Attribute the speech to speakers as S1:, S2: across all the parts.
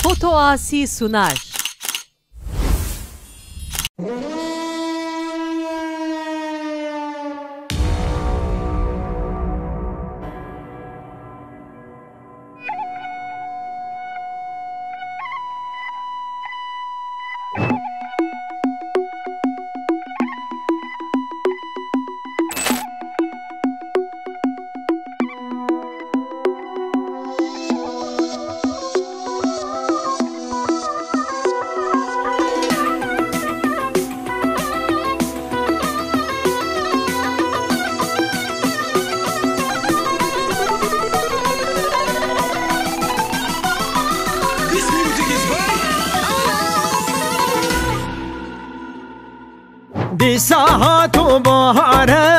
S1: Foto Asi sunar.
S2: دی ساعت و بهاره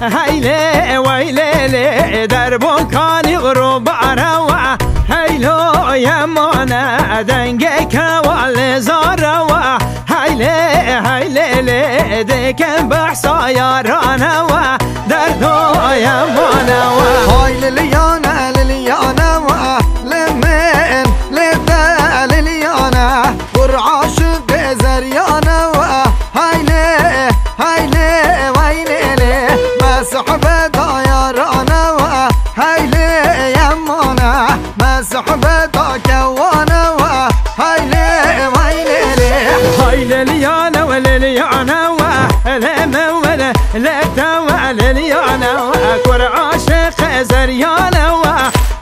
S2: هیله ویله در بکانی غروباره و هیلو یمانه دنگه کوال زاره و هیله هیله دکن بحثا یارانه و دردو یمانه و
S3: هیله لیانه لیانه و لمن لده لیانه بر عاشق زریانه و هیله هیله ویله مسحبه دایارانه و هیله یمانه مسحبه دا کوانه و هیله ویله
S2: هیله لیانه و لیانه و لمن وله لده و لیانه و کر عاشق زریانه و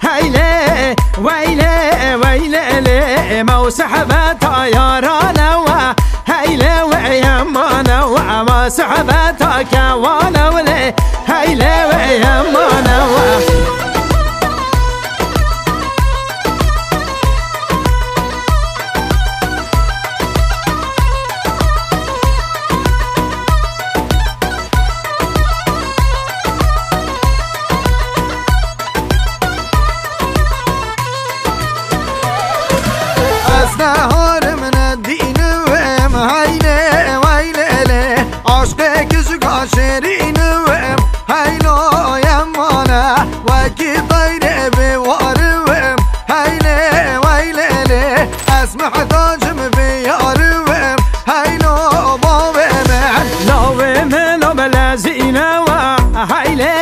S2: هیله ویله ویله موسحبه دایارانه و هیله ویمانه و مسحبه تا کوانه ولی هیله ویمانه و
S3: نهار من الدین وام هیله ویله عشق کشک شیرین وام هیلو یمانه و کی طیر بوار وام هیله ویله اسمع تاجم بیار وام هیلو باب من
S2: لاو من و بلازینه و هیله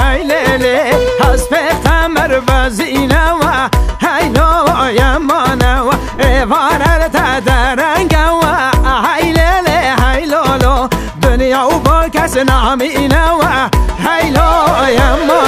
S2: هیله حسب قمر وزینه و هیلو یمانه و وارد تدرنگ و هیله هیلولو دنیا و با کس نامینه و هیلو یمانه